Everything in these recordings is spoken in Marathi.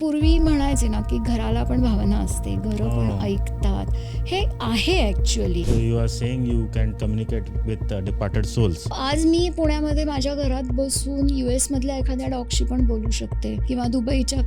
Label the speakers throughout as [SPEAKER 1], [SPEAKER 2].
[SPEAKER 1] पूर्वी म्हणायचे ना, की घराला पण भावना असते, घरं पण ऐकतात. हे आहे actually.
[SPEAKER 2] So you are saying you can communicate with departed souls.
[SPEAKER 1] आज मी पुण्यामध्ये माझ्या घरात बसून US मधल्या एखाद्या डॉगशी पण बोलू शकते किंवा दुबईच्या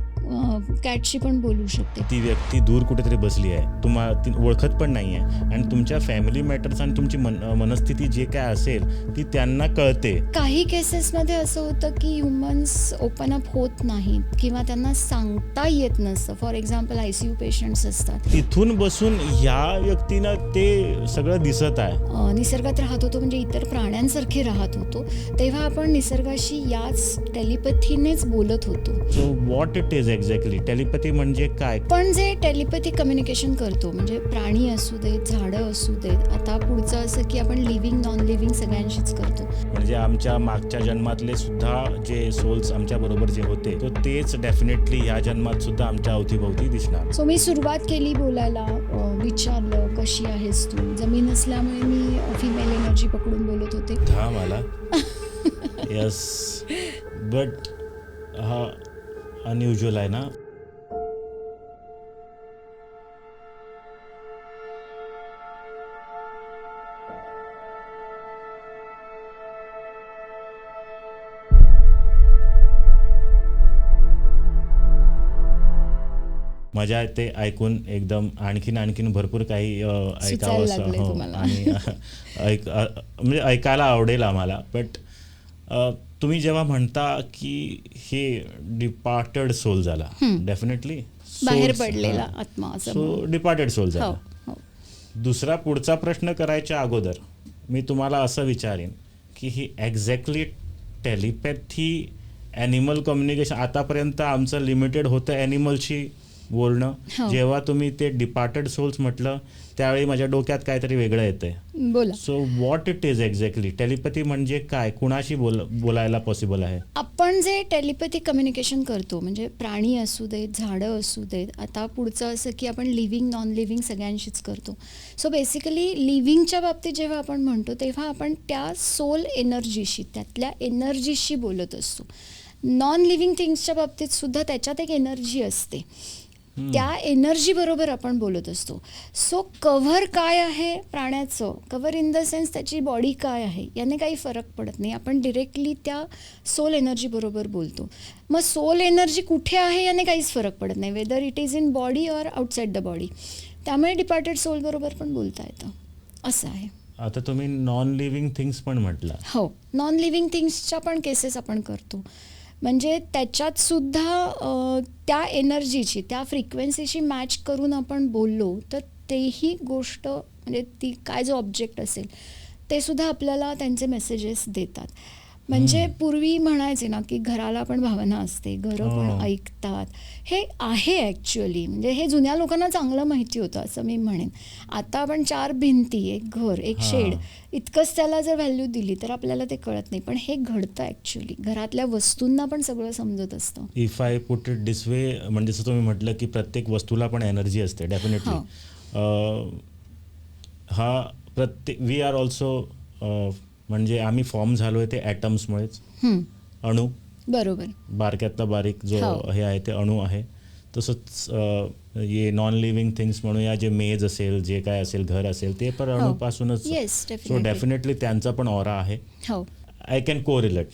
[SPEAKER 1] कॅटशी पण बोलू शकते.
[SPEAKER 2] ती व्यक्ती दूर कुठेतरी बसली आहे, तुम्हाला ती ओळखत पण नाही आहे आणि तुमच्या फॅमिली मॅटर्स आणि तुमची मनस्थिती जे काय असेल ती त्यांना कळते.
[SPEAKER 1] काही केसेसमध्ये असं होतं की ह्युमन्स ओपन अप होत नाहीत किंवा त्यांना सांगता येत नसतं. फॉर एक्झाम्पल ICU पेशंट्स असतात.
[SPEAKER 2] तिथून बसून ह्या व्यक्तीनं ते सगळं दिसत आहे.
[SPEAKER 1] निसर्गात राहत होतो म्हणजे इतर प्राण्यांसारखे राहत होतो, तेव्हा आपण निसर्गाशी याच टेलिपॅथीनेच बोलत होतो.
[SPEAKER 2] So what it is exactly telepathy म्हणजे काय?
[SPEAKER 1] पण जे टेलिपॅथी कम्युनिकेशन करतो म्हणजे प्राणी असू देत, झाडं असू देत, आता पुढचं असं की आपण लिव्हिंग नॉन लिव्हिंग सगळ्यांशीच करतो.
[SPEAKER 2] म्हणजे आमच्या मागच्या जन्मातले सुद्धा जे सोल्स आमच्या बरोबर जे होते तो तेच डेफिनेटली ह्या जन्मात सुद्धा आमच्या अवतीभोवती दिसणार.
[SPEAKER 1] सो मी सुरुवात केली बोलायला, विचारलं कशी आहेस तू. जमीन असल्यामुळे मी फिमेल एनर्जी पकडून बोलत होते.
[SPEAKER 2] था मला यस बट हा अनयुज्युअल आहे ना. मजा येते ऐकून एकदम. आणखीन भरपूर काही ऐकावं असं हो आणि म्हणजे ऐकायला आवडेल आम्हाला. बट तुम्ही जेव्हा म्हणता की हे डिपार्टेड सोल झाला, डेफिनेटली
[SPEAKER 1] बाहेर पडलेला आत्मा असं.
[SPEAKER 2] सो डिपार्टेड सोल झाला. दुसरा पुढचा प्रश्न करायच्या अगोदर मी तुम्हाला असं विचारेन की ही एक्झॅक्टली टेलिपॅथी ॲनिमल कम्युनिकेशन आतापर्यंत आमचं लिमिटेड होतं ॲनिमलशी बोलणं. जेव्हा तुम्ही ते डिपार्टेड सोल्स म्हटलं त्यावेळी माझ्या डोक्यात काहीतरी वेगळं येतंय.
[SPEAKER 1] बोला.
[SPEAKER 2] So what it is exactly telepathy म्हणजे काय, कुणाशी बोलायला पॉसिबल आहे?
[SPEAKER 1] आपण जे टेलिपॅथी कम्युनिकेशन करतो म्हणजे प्राणी असू देत, झाडं असू देत, आता पुढचं असं की आपण लिव्हिंग नॉन लिव्हिंग सगळ्यांशीच करतो. सो बेसिकली लिव्हिंगच्या बाबतीत जेव्हा आपण म्हणतो तेव्हा आपण त्या सोल एनर्जीशी, त्यातल्या एनर्जीशी बोलत असतो. नॉन लिव्हिंग थिंग्सच्या बाबतीत सुद्धा त्याच्यात एक एनर्जी असते, त्या एनर्जी बरोबर आपण बोलत असतो. सो कव्हर काय आहे प्राण्याचं, कव्हर इन द सेन्स त्याची बॉडी काय आहे, याने काही फरक पडत नाही. आपण डिरेक्टली त्या सोल एनर्जी बरोबर बोलतो. मग सोल एनर्जी कुठे आहे याने काहीच फरक पडत नाही, whether it is in body or outside the body. त्यामुळे डिपार्टेड सोल बरोबर पण बोलता येतं, असं आहे.
[SPEAKER 2] आता तुम्ही नॉन लिव्हिंग थिंग्स पण म्हटलं.
[SPEAKER 1] हो, नॉन लिव्हिंग थिंग्सच्या पण केसेस आपण करतो. म्हणजे त्याच्यात सुद्धा त्या एनर्जीची, त्या फ्रिक्वेन्सीशी मॅच करून आपण बोललो तर तेही गोष्ट म्हणजे ती काय जो ऑब्जेक्ट असेल ते सुद्धा आपल्याला त्यांचे मेसेजेस देतात. म्हणजे पूर्वी म्हणायचे ना की घराला पण भावना असते, घरं पण ऐकतात. हे आहे ॲक्च्युअली. म्हणजे हे जुन्या लोकांना चांगलं माहिती होतं असं मी म्हणेन. आता आपण 4 भिंती, एक घर, एक शेड, इतकंच त्याला जर व्हॅल्यू दिली तर आपल्याला ते कळत नाही. पण हे घडतं ॲक्च्युअली. घरातल्या वस्तूंना पण सगळं समजत असतं.
[SPEAKER 2] If I put it this way, म्हणजे जसं तुम्ही म्हटलं की प्रत्येक वस्तूला पण एनर्जी असते डेफिनेटली. हा प्रत्येक वी आर ऑल्सो म्हणजे आम्ही फॉर्म झालो आहे ते ॲटम्समुळेच. अणू,
[SPEAKER 1] बरोबर,
[SPEAKER 2] बारक्यातला बारीक जो हे आहे ते अणू आहे. तसंच हे नॉन लिव्हिंग थिंग्स म्हणूया, जे मेज असेल, जे काय असेल, घर असेल, ते पण अणूपासूनच. सो डेफिनेटली त्यांचा पण ऑरा आहे. आय कॅन को रिलेट.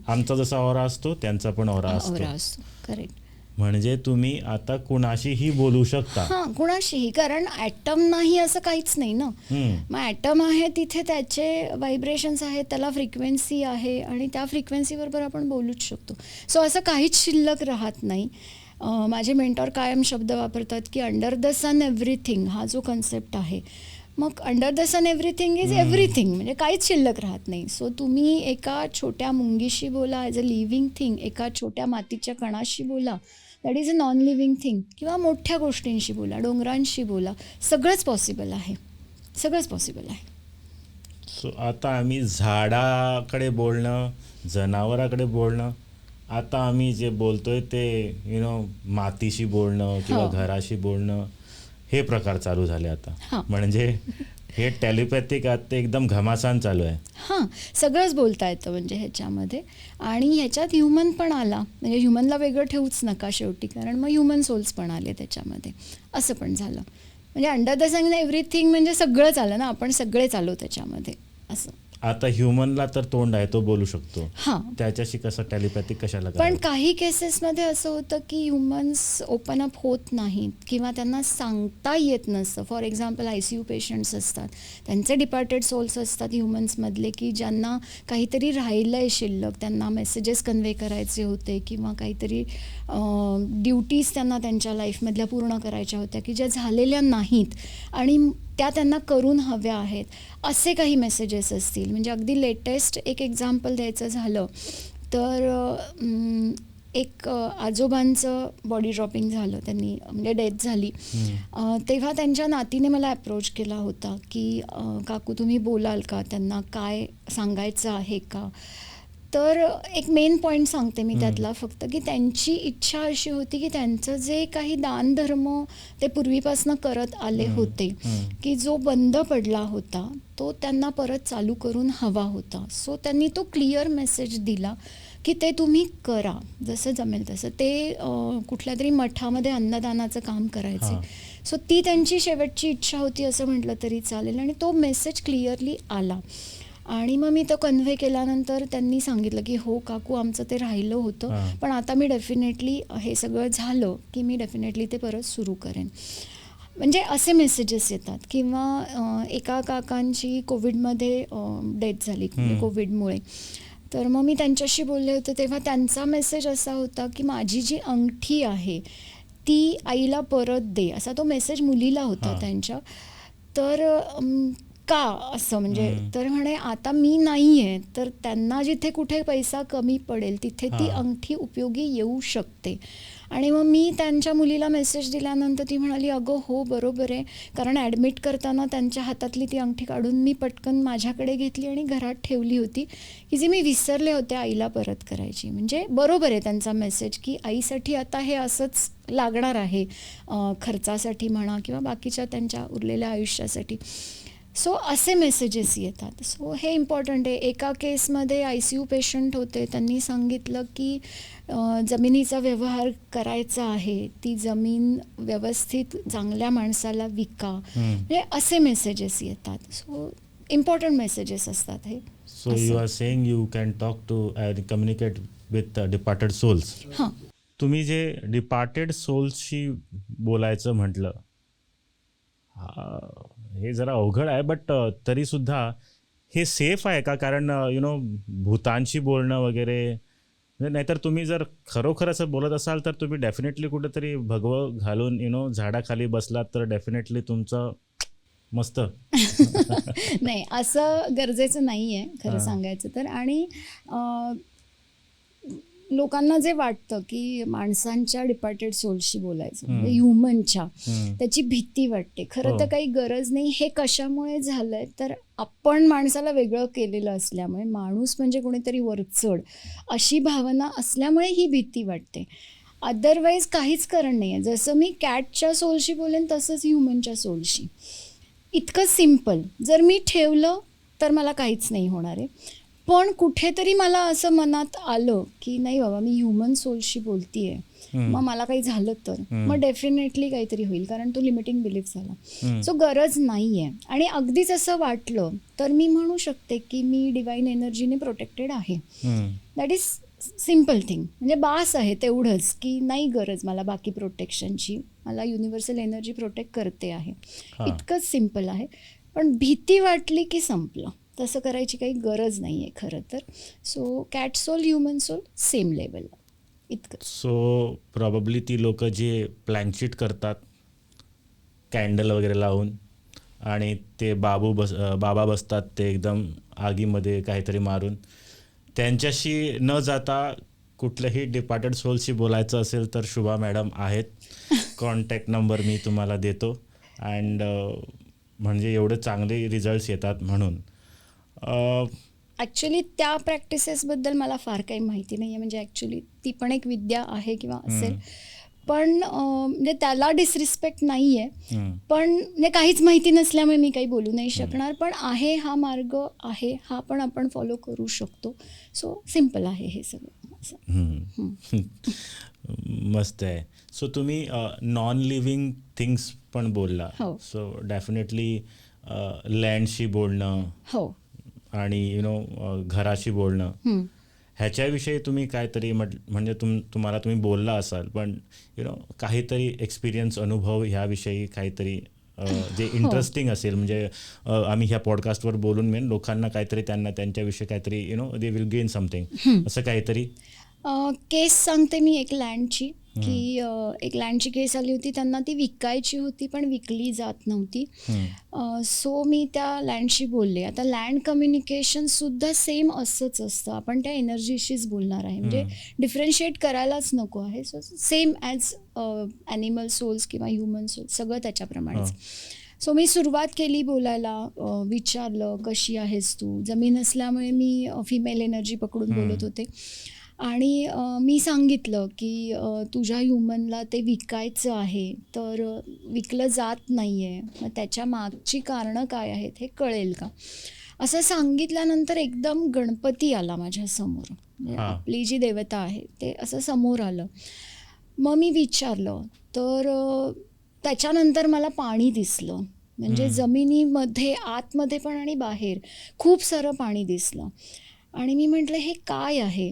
[SPEAKER 2] आमचा जसा ऑरा असतो त्यांचा पण ऑरा असतो.
[SPEAKER 1] करेक्ट.
[SPEAKER 2] म्हणजे तुम्ही आता कुणाशीही बोलू शकता.
[SPEAKER 1] हां, कुणाशीही, कारण ॲटम नाही असं काहीच नाही ना. मग ॲटम आहे तिथे त्याचे व्हायब्रेशन्स आहेत, त्याला फ्रिक्वेन्सी आहे आणि त्या फ्रिक्वेन्सीबरोबर आपण बोलूच शकतो. सो असं काहीच शिल्लक राहत नाही. माझे मेंटॉर कायम शब्द वापरतात की अंडर द सन एव्हरीथिंग, हा जो कन्सेप्ट आहे. मग under the sun everything is everything, म्हणजे काहीच शिल्लक राहत नाही. सो तुम्ही एका छोट्या मुंगीशी बोला ॲज अ लिव्हिंग थिंग, एका छोट्या मातीच्या कणाशी बोला, that is a non living thing, किंवा मोठ्या गोष्टींशी बोला, डोंगरांशी बोला, सगळंच पॉसिबल आहे. सगळंच पॉसिबल आहे.
[SPEAKER 2] सो आता आम्ही झाडाकडे बोलणं, जनावराकडे बोलणं, आता आम्ही जे बोलतोय ते मातीशी बोलणं किंवा घराशी बोलणं, हे प्रकार चालू झाले आता. म्हणजे हे टेलिपॅथिक ते एकदम घमासान चालू आहे.
[SPEAKER 1] हां, सगळंच बोलता येतं म्हणजे ह्याच्यामध्ये. आणि ह्याच्यात ह्युमन पण आला, म्हणजे ह्युमनला वेगळं ठेवूच नका शेवटी, कारण मग ह्युमन सोल्स पण आले त्याच्यामध्ये, असं पण झालं. म्हणजे अंडर द सन एव्हरीथिंग म्हणजे सगळंच आलं ना, आपण सगळेच आलो त्याच्यामध्ये असं.
[SPEAKER 2] आता ह्युमनला तर तोंड आहे, तो बोलू शकतो,
[SPEAKER 1] हां,
[SPEAKER 2] त्याच्याशी कसं टेलिपॅथिक कशाला
[SPEAKER 1] पण
[SPEAKER 2] करावं?
[SPEAKER 1] काही केसेसमध्ये असं होतं की ह्युमन्स ओपन अप होत नाहीत किंवा त्यांना सांगता येत नसतं. फॉर एक्झाम्पल ICU पेशंट्स असतात, त्यांचे डिपार्टेड सोल्स असतात ह्युमन्समधले, की ज्यांना काहीतरी राहिलं आहे शिल्लक, त्यांना मेसेजेस कन्वे करायचे होते किंवा काहीतरी ड्युटीज त्यांना त्यांच्या लाईफमधल्या पूर्ण करायच्या होत्या की ज्या झालेल्या नाहीत आणि त्या त्यांना करून हव्या आहेत, असे काही मेसेजेस असतील. म्हणजे अगदी लेटेस्ट एक एक्झाम्पल द्यायचं झालं तर एक आजोबांचं बॉडी ड्रॉपिंग झालं, त्यांनी म्हणजे डेथ झाली. तेव्हा त्यांच्या नातीने मला अप्रोच केला होता की काकू तुम्ही बोलाल का, त्यांना काय सांगायचं आहे का. तर एक मेन पॉईंट सांगते मी त्यातला फक्त, की त्यांची इच्छा अशी होती की त्यांचं जे काही दानधर्म ते पूर्वीपासून करत आले होते, की जो बंद पडला होता तो त्यांना परत चालू करून हवा होता. सो त्यांनी तो क्लिअर मेसेज दिला की ते तुम्ही करा, जसं जमेल तसं. ते कुठल्या तरी मठामध्ये अन्नदानाचं काम करायचे. सो ती त्यांची शेवटची इच्छा होती असं म्हटलं तरी चालेल, आणि तो मेसेज क्लिअरली आला. आणि मग मी तो कन्व्हे केल्यानंतर त्यांनी सांगितलं की हो काकू, आमचं ते राहिलं होतं, पण आता मी डेफिनेटली हे सगळं झालं की मी डेफिनेटली ते परत सुरू करेन. म्हणजे असे मेसेजेस येतात. किंवा एका काकांची कोविडमध्ये डेथ झाली कोविडमुळे. तर मग मी त्यांच्याशी बोलले होते तेव्हा त्यांचा मेसेज असा होता की माझी जी अंगठी आहे ती आईला परत दे, असा तो मेसेज मुलीला होता त्यांच्या. तर का असं म्हणजे, तर म्हणे आता मी नाही आहे, तर त्यांना जिथे कुठे पैसा कमी पडेल तिथे ती अंगठी उपयोगी येऊ शकते. आणि मग मी त्यांच्या मुलीला मेसेज दिल्यानंतर ती म्हणाली अगं हो बरोबर आहे, कारण ॲडमिट करताना त्यांच्या हातातली ती अंगठी काढून मी पटकन माझ्याकडे घेतली आणि घरात ठेवली होती, की जी मी विसरले होते आईला परत करायची. म्हणजे बरोबर आहे त्यांचा मेसेज, की आईसाठी आता हे असंच लागणार आहे, खर्चासाठी म्हणा किंवा बाकीच्या त्यांच्या उरलेल्या आयुष्यासाठी. सो असे मेसेजेस येतात. सो हे इम्पॉर्टंट आहे. एका केसमध्ये ICU पेशंट होते, त्यांनी सांगितलं की जमिनीचा व्यवहार करायचा आहे, ती जमीन व्यवस्थित चांगल्या माणसाला विका. म्हणजे असे मेसेजेस येतात. सो इम्पॉर्टंट मेसेजेस असतात हे.
[SPEAKER 2] So you are saying you can talk to communicate with departed souls.
[SPEAKER 1] हां,
[SPEAKER 2] तुम्ही जे डिपार्टेड सोल्सशी बोलायचं म्हटलं, हे जरा अवघड आहे, बट तरी सुद्धा हे सेफ आहे का? कारण भूतांशी बोलणं वगैरे, नाहीतर तुम्ही जर खरोखर असं बोलत असाल तर तुम्ही डेफिनेटली कुठेतरी भगवं घालून झाडाखाली बसलात तर डेफिनेटली तुमचं मस्त.
[SPEAKER 1] नाही असं गरजेचं नाही आहे खरं सांगायचं तर. आणि लोकांना जे वाटतं की माणसांच्या डिपार्टेड सोल्सशी बोलायचं म्हणजे ह्युमनच्या, त्याची भीती वाटते. खरं तर काही गरज नाही. हे कशामुळे झालंय तर आपण माणसाला वेगळं केलेलं असल्यामुळे, माणूस म्हणजे कोणीतरी वरचढ अशी भावना असल्यामुळे ही भीती वाटते. अदरवाईज काहीच कारण नाही आहे. जसं मी कॅटच्या सोलशी बोलेन तसंच ह्युमनच्या सोलशी. इतकं सिम्पल. जर मी ठेवलं तर मला काहीच नाही होणार आहे. पण कुठेतरी मला असं मनात आलं की नाही बाबा मी ह्युमन सोलशी बोलतीये, मग मला काही झालं तर मग डेफिनेटली काहीतरी होईल, कारण तो लिमिटिंग बिलीफ झाला. सो गरज नाही आहे. आणि अगदीच असं वाटलं तर मी म्हणू शकते की मी डिवाईन एनर्जीने प्रोटेक्टेड आहे. That is simple thing. म्हणजे बास आहे तेवढंच, की नाही गरज मला बाकी प्रोटेक्शनची, मला युनिव्हर्सल एनर्जी प्रोटेक्ट करते आहे. इतकंच सिम्पल आहे. पण भीती वाटली की संपलं. तसं करायची काही गरज नाही आहे खरं तर. So cat soul human soul same level इतकं.
[SPEAKER 2] सो प्रॉबब्ली ती लोक जे प्लॅनशीट करतात कॅन्डल वगैरे लावून, आणि ते बाबा बसतात ते एकदम आगीमध्ये काहीतरी मारून, त्यांच्याशी न जाता कुठल्याही डिपार्टेड सोलशी बोलायचं असेल तर शुभा मॅडम आहेत. कॉन्टॅक्ट नंबर मी तुम्हाला देतो. अँड म्हणजे एवढे चांगले रिझल्ट्स येतात म्हणून.
[SPEAKER 1] ॲक्च्युली त्या प्रॅक्टिसेसबद्दल मला फार काही माहिती नाही आहे. म्हणजे ॲक्च्युली ती पण एक विद्या आहे किंवा असेल, पण म्हणजे त्याला डिसरिस्पेक्ट नाही आहे,
[SPEAKER 2] हम्म.
[SPEAKER 1] पण म्हणजे काहीच माहिती नसल्यामुळे मी काही बोलू नाही शकणार. पण आहे, हा मार्ग आहे, हा पण आपण फॉलो करू शकतो. सो सिम्पल आहे हे सगळं असं.
[SPEAKER 2] हम्म. मस्त आहे. सो तुम्ही नॉन लिव्हिंग थिंग्स पण बोलला.
[SPEAKER 1] हो.
[SPEAKER 2] सो डेफिनेटली लँडशी बोलणं
[SPEAKER 1] हो.
[SPEAKER 2] आणि घराशी बोलणं,
[SPEAKER 1] हम्म.
[SPEAKER 2] ह्याच्याविषयी तुम्ही काहीतरी म्हणजे तुम्हाला तुम्ही बोलला असाल, पण काहीतरी एक्सपिरियन्स, अनुभव ह्याविषयी काहीतरी जे इंटरेस्टिंग असेल, म्हणजे आम्ही ह्या पॉडकास्टवर बोलून मेन लोकांना काहीतरी त्यांना त्यांच्याविषयी काहीतरी दे विल गेन समथिंग, असं काहीतरी.
[SPEAKER 1] केस सांगते मी एक लँडची, की एक लँडची केस आली होती. त्यांना ती विकायची होती पण विकली जात नव्हती. सो मी त्या लँडशी बोलले. आता लँड कम्युनिकेशनसुद्धा सेम असंच असतं, आपण त्या एनर्जीशीच बोलणार आहे, म्हणजे डिफरन्शिएट करायलाच नको आहे. So same as animal souls किंवा ह्युमन सोल्स, सगळं त्याच्याप्रमाणेच. सो मी सुरुवात केली बोलायला, विचारलं कशी आहेस तू. जमीन असल्यामुळे मी फिमेल एनर्जी पकडून बोलत होते. आणि मी सांगितलं की तुझ्या ह्युमनला ते विकायचं आहे, तर विकलं जात नाही आहे, मग त्याच्या मागची कारणं काय आहेत हे कळेल का. असं सांगितल्यानंतर एकदम गणपती आला माझ्यासमोर, म्हणजे आपली जी देवता आहे ते असं समोर आलं. मग मी विचारलं, तर त्याच्यानंतर मला पाणी दिसलं, म्हणजे जमिनीमध्ये आतमध्ये पण आणि बाहेर खूप सारं पाणी दिसलं. आणि मी म्हटलं हे काय आहे,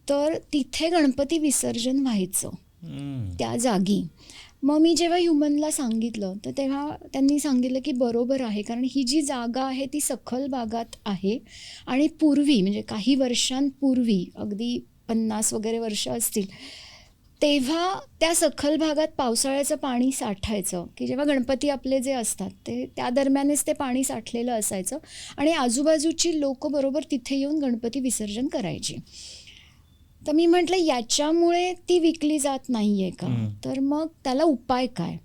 [SPEAKER 1] तर तिथे गणपती विसर्जन व्हायचं त्या जागी. मग मी जेव्हा ह्युमनला सांगितलं, तर तेव्हा त्यांनी सांगितलं की बरोबर आहे, कारण ही जी जागा आहे ती सखल भागात आहे. आणि पूर्वी, म्हणजे काही वर्षांपूर्वी, अगदी 50 वगैरे वर्ष असतील, तेव्हा त्या सखल भागात पावसाळ्याचं पाणी साठायचं, की जेव्हा गणपती आपले जे असतात ते त्या दरम्यानच ते पाणी साठलेलं असायचं. आणि आजूबाजूची लोक बरोबर तिथे येऊन गणपती विसर्जन करायची. तर मी म्हटलं याच्यामुळे ती विकली जात नाही आहे का, तर मग त्याला उपाय काय.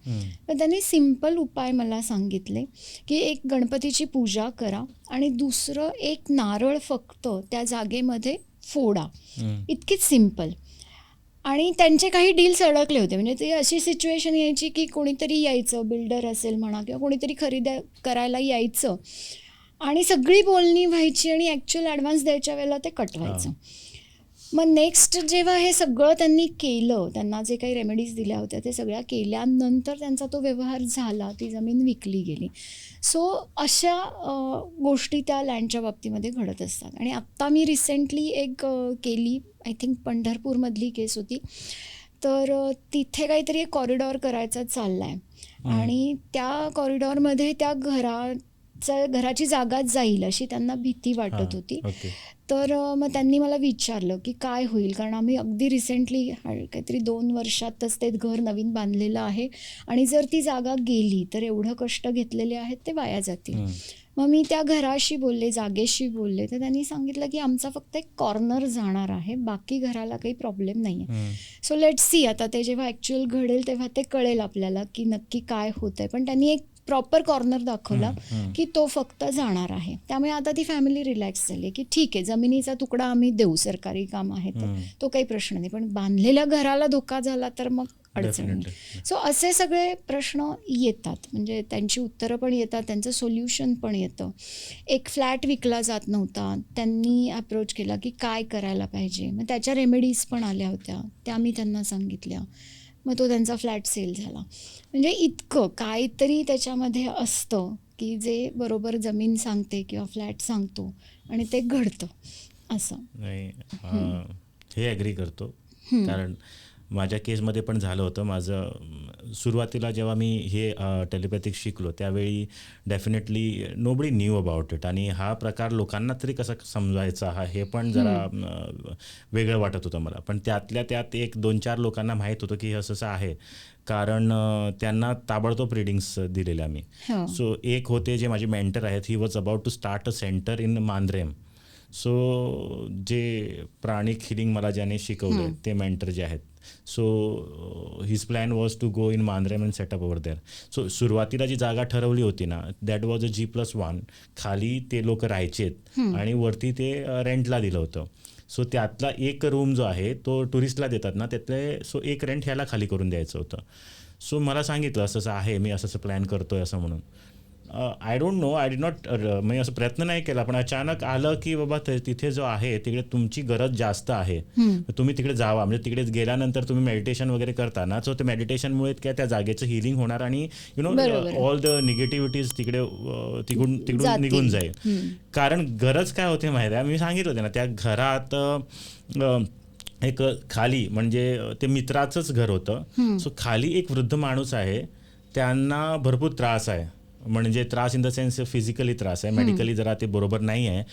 [SPEAKER 1] तर त्यांनी सिम्पल उपाय मला सांगितले, की एक गणपतीची पूजा करा आणि दुसरं एक नारळ फक्त त्या जागेमध्ये फोडा, इतकीच सिम्पल. आणि त्यांचे काही डील्स अडकले होते, म्हणजे ते अशी सिच्युएशन यायची की कोणीतरी यायचं, बिल्डर असेल म्हणा किंवा कोणीतरी खरेदी करायला यायचं, आणि सगळी बोलणी व्हायची आणि ॲक्च्युअल ॲडव्हान्स द्यायच्या वेळेला ते कट व्हायचं. मग नेक्स्ट जेव्हा हे सगळं त्यांनी केलं, त्यांना जे काही रेमेडीज दिल्या होत्या ते सगळ्या केल्यानंतर त्यांचा तो व्यवहार झाला, ती जमीन विकली गेली. सो अशा गोष्टी त्या लँडच्या बाबतीमध्ये घडत असतात. आणि आत्ता मी रिसेंटली एक केली, आय थिंक पंढरपूरमधली केस होती. तर तिथे काहीतरी एक कॉरिडॉर करायचा चालला आहे, आणि त्या कॉरिडॉरमध्ये त्या घराची जागा जाईल अशी त्यांना भीती वाटत होती. तर मग त्यांनी मला विचारलं की काय होईल, कारण आम्ही अगदी रिसेंटली काहीतरी 2 वर्षातच ते घर नवीन बांधलेलं आहे, आणि जर ती जागा गेली तर एवढं कष्ट घेतलेले आहेत ते वाया जातील. मग मी त्या घराशी बोलले, जागेशी बोलले, तर त्यांनी सांगितलं की आमचा फक्त एक कॉर्नर जाणार आहे, बाकी घराला काही प्रॉब्लेम नाही आहे. सो लेट्स सी, आता ते जेव्हा ॲक्च्युअल घडेल तेव्हा ते कळेल आपल्याला की नक्की काय होतं आहे. पण त्यांनी एक प्रॉपर कॉर्नर दाखवला की तो फक्त जाणार आहे. त्यामुळे आता ती फॅमिली रिलॅक्स झाली की ठीक आहे, जमिनीचा तुकडा आम्ही देऊ, सरकारी काम आहे तर तो काही प्रश्न नाही, पण बांधलेल्या घराला धोका झाला तर मग अडचण नाही. सो असे सगळे प्रश्न येतात, म्हणजे त्यांची उत्तरं पण येतात, त्यांचं सोल्युशन पण येतं. एक फ्लॅट विकला जात नव्हता, त्यांनी अप्रोच केला की काय करायला पाहिजे, मग त्याच्या रेमेडीज पण आल्या होत्या, त्या मी त्यांना सांगितल्या. मग तो त्यांचा फ्लॅट सेल झाला. म्हणजे इतकं काहीतरी त्याच्यामध्ये असतं की जे बरोबर जमीन सांगते किंवा फ्लॅट सांगतो आणि ते घडतं असं.
[SPEAKER 2] नाही, हे ॲग्री करतो, कारण माझ्या केसमध्ये पण झालं होतं. माझं सुरुवातीला जेव्हा मी हे टेलिपॅथिक शिकलो त्यावेळी definitely nobody knew about it, आणि हा प्रकार लोकांना तरी कसा समजायचा हा हे पण जरा वेगळं वाटत होतं मला. पण त्यातल्या त्यात 1-2-4 लोकांना माहीत होतं की हे असं आहे, कारण त्यांना ताबडतोब रिडिंग्स दिलेल्या मी. सो एक होते जे माझे मेंटर आहेत, he was about to start a centre in Mandrem. So जे प्राणिक हिलिंग मला ज्याने शिकवलं ते मेंटर जे आहेत, so his plan was to go in Mandrem and set up over there. So सुरुवातीला जी जागा ठरवली होती ना, दॅट वॉज अ G+1. खाली ते लोक राहायचेत आणि वरती ते रेंटला दिलं होतं. सो त्यातला एक रूम जो आहे तो टुरिस्टला देतात ना, त्यातले सो एक रेंट ह्याला खाली करून द्यायचं होतं. सो मला सांगितलं असं असं आहे, मी असं प्लॅन करतोय असं म्हणून. I don't know, I did not, मी असं प्रयत्न नाही केला, पण अचानक आलं की बाबा तिथे जो आहे तिकडे तुमची गरज जास्त आहे, तुम्ही तिकडे जावा. म्हणजे तिकडे गेल्यानंतर तुम्ही मेडिटेशन वगैरे करता ना, सो ते मेडिटेशनमुळे काय त्या जागेचं हिलिंग होणार आणि ऑल द निगेटिव्हिटीज तिकडे तिकडून निघून जाईल. कारण गरज काय होते माहिती आहे, मी सांगितलं होतं ना, त्या घरात एक खाली म्हणजे ते मित्राचंच घर होतं. सो खाली एक वृद्ध माणूस आहे, त्यांना भरपूर त्रास आहे. म्हणजे त्रास इन द सेन्स फिजिकली त्रास आहे, मेडिकली जरा ते बरोबर नाही आहे.